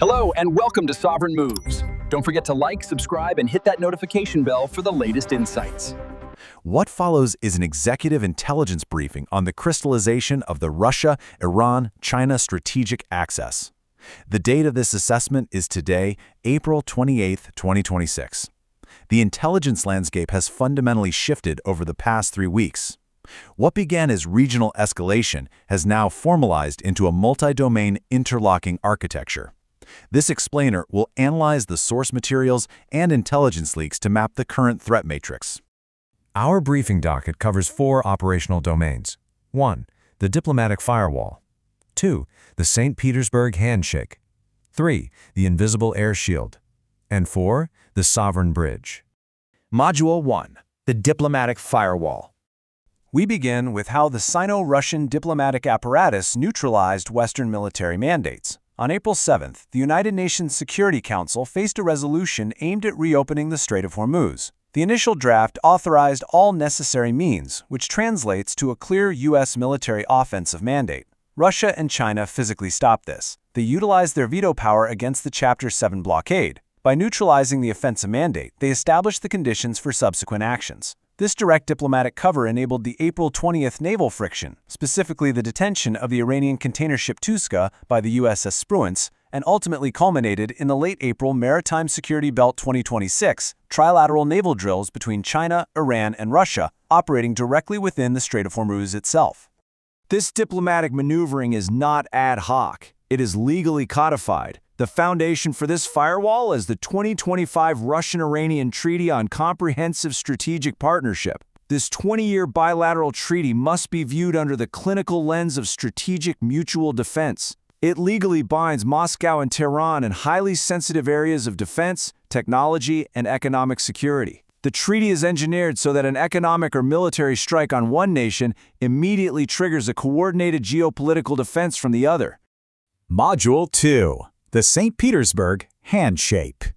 Hello and welcome to Sovereign Moves. Don't forget to like, subscribe, and hit that notification bell for the latest insights. What follows is an executive intelligence briefing on the crystallization of the Russia-Iran-China strategic axis. The date of this assessment is today, April 28, 2026. The intelligence landscape has fundamentally shifted over the past 3 weeks. What began as regional escalation has now formalized into a multi-domain interlocking architecture. This explainer will analyze the source materials and intelligence leaks to map the current threat matrix. Our briefing docket covers 4 operational domains. 1. The diplomatic firewall. 2. The St. Petersburg handshake. 3. The invisible air shield. And 4. The sovereign bridge. Module 1. The diplomatic firewall. We begin with how the Sino-Russian diplomatic apparatus neutralized Western military mandates. On April 7th, the United Nations Security Council faced a resolution aimed at reopening the Strait of Hormuz. The initial draft authorized all necessary means, which translates to a clear U.S. military offensive mandate. Russia and China physically stopped this. They utilized their veto power against the Chapter 7 blockade. By neutralizing the offensive mandate, they established the conditions for subsequent actions. This direct diplomatic cover enabled the April 20th naval friction, specifically the detention of the Iranian container ship Tuska by the USS Spruance, and ultimately culminated in the late April Maritime Security Belt 2026 trilateral naval drills between China, Iran, and Russia, operating directly within the Strait of Hormuz itself. This diplomatic maneuvering is not ad hoc. It is legally codified. The foundation for this firewall is the 2025 Russian-Iranian Treaty on Comprehensive Strategic Partnership. This 20-year bilateral treaty must be viewed under the clinical lens of strategic mutual defense. It legally binds Moscow and Tehran in highly sensitive areas of defense, technology, and economic security. The treaty is engineered so that an economic or military strike on one nation immediately triggers a coordinated geopolitical defense from the other. Module 2. The St. Petersburg handshake.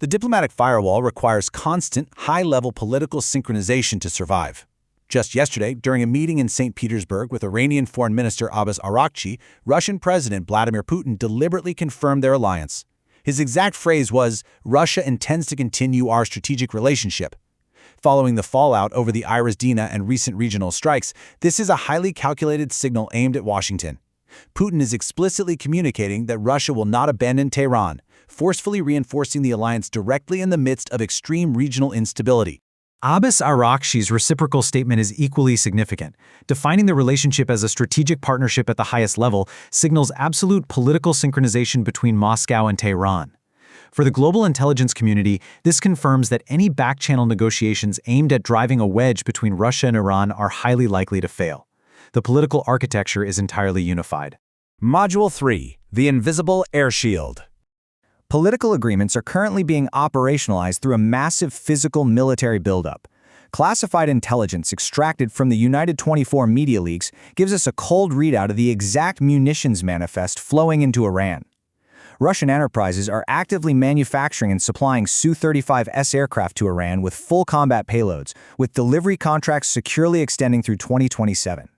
The diplomatic firewall requires constant, high-level political synchronization to survive. Just yesterday, during a meeting in St. Petersburg with Iranian Foreign Minister Araghchi, Russian President Vladimir Putin deliberately confirmed their alliance. His exact phrase was, "Russia intends to continue our strategic relationship." Following the fallout over the Eurasian and recent regional strikes, this is a highly calculated signal aimed at Washington. Putin is explicitly communicating that Russia will not abandon Tehran, forcefully reinforcing the alliance directly in the midst of extreme regional instability. Abbas Araghchi's reciprocal statement is equally significant. Defining the relationship as a strategic partnership at the highest level signals absolute political synchronization between Moscow and Tehran. For the global intelligence community, this confirms that any back-channel negotiations aimed at driving a wedge between Russia and Iran are highly likely to fail. The political architecture is entirely unified. Module 3. The invisible air shield. Political agreements are currently being operationalized through a massive physical military buildup. Classified intelligence extracted from the United 24 media leaks gives us a cold readout of the exact munitions manifest flowing into Iran. Russian enterprises are actively manufacturing and supplying Su-35S aircraft to Iran with full combat payloads, with delivery contracts securely extending through 2027.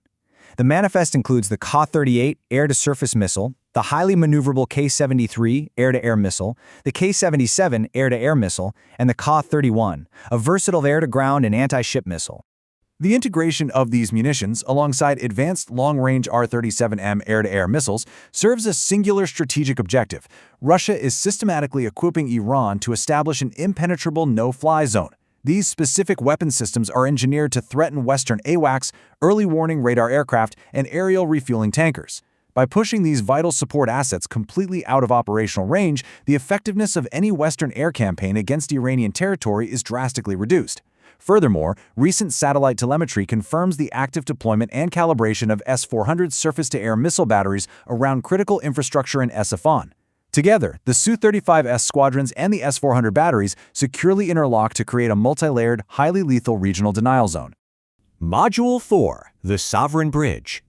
The manifest includes the Ka-38 air-to-surface missile, the highly maneuverable K-73 air-to-air missile, the K-77 air-to-air missile, and the Ka-31, a versatile air-to-ground and anti-ship missile. The integration of these munitions alongside advanced long-range R-37M air-to-air missiles serves a singular strategic objective. Russia is systematically equipping Iran to establish an impenetrable no-fly zone. These specific weapon systems are engineered to threaten Western AWACS, early warning radar aircraft, and aerial refueling tankers. By pushing these vital support assets completely out of operational range, the effectiveness of any Western air campaign against Iranian territory is drastically reduced. Furthermore, recent satellite telemetry confirms the active deployment and calibration of S-400 surface-to-air missile batteries around critical infrastructure in Isfahan. Together, the Su-35S squadrons and the S-400 batteries securely interlock to create a multi-layered, highly lethal regional denial zone. Module 4. The sovereign bridge.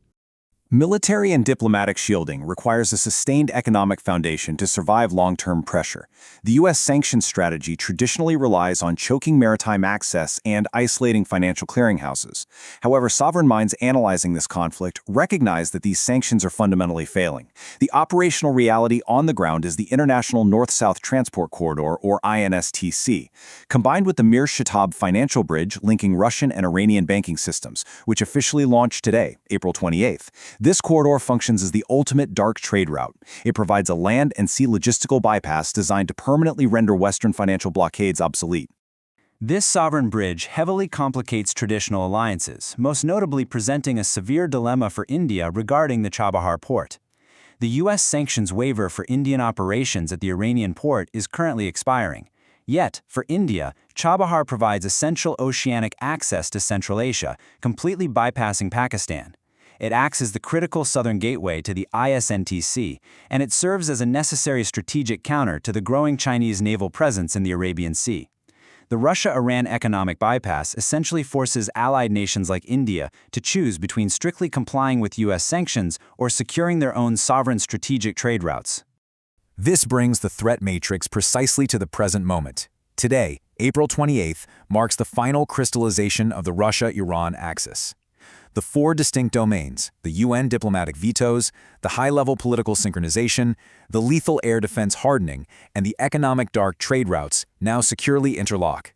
Military and diplomatic shielding requires a sustained economic foundation to survive long-term pressure. The U.S. sanctions strategy traditionally relies on choking maritime access and isolating financial clearinghouses. However, sovereign minds analyzing this conflict recognize that these sanctions are fundamentally failing. The operational reality on the ground is the International North-South Transport Corridor, or INSTC, combined with the Mir Shtab financial bridge linking Russian and Iranian banking systems, which officially launched today, April 28th. This corridor functions as the ultimate dark trade route. It provides a land and sea logistical bypass designed to permanently render Western financial blockades obsolete. This sovereign bridge heavily complicates traditional alliances, most notably presenting a severe dilemma for India regarding the Chabahar port. The U.S. sanctions waiver for Indian operations at the Iranian port is currently expiring. Yet, for India, Chabahar provides essential oceanic access to Central Asia, completely bypassing Pakistan. It acts as the critical southern gateway to the ISNTC, and it serves as a necessary strategic counter to the growing Chinese naval presence in the Arabian Sea. The Russia-Iran economic bypass essentially forces allied nations like India to choose between strictly complying with U.S. sanctions or securing their own sovereign strategic trade routes. This brings the threat matrix precisely to the present moment. Today, April 28th, marks the final crystallization of the Russia-Iran axis. The four distinct domains, the UN diplomatic vetoes, the high-level political synchronization, the lethal air defense hardening, and the economic dark trade routes, now securely interlock.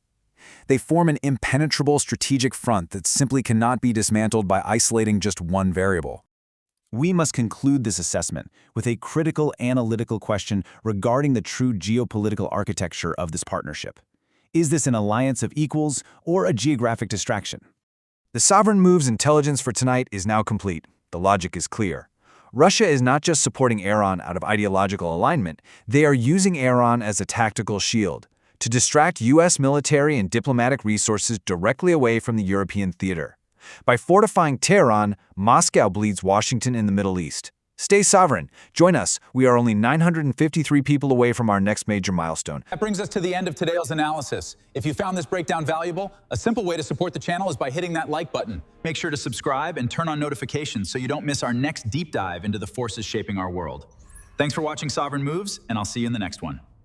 They form an impenetrable strategic front that simply cannot be dismantled by isolating just one variable. We must conclude this assessment with a critical analytical question regarding the true geopolitical architecture of this partnership. Is this an alliance of equals or a geographic distraction? The Sovereign Moves intelligence for tonight is now complete. The logic is clear. Russia is not just supporting Iran out of ideological alignment, they are using Iran as a tactical shield to distract U.S. military and diplomatic resources directly away from the European theater. By fortifying Tehran, Moscow bleeds Washington in the Middle East. Stay sovereign. Join us. We are only 953 people away from our next major milestone. That brings us to the end of today's analysis. If you found this breakdown valuable, a simple way to support the channel is by hitting that like button. Make sure to subscribe and turn on notifications so you don't miss our next deep dive into the forces shaping our world. Thanks for watching Sovereign Moves, and I'll see you in the next one.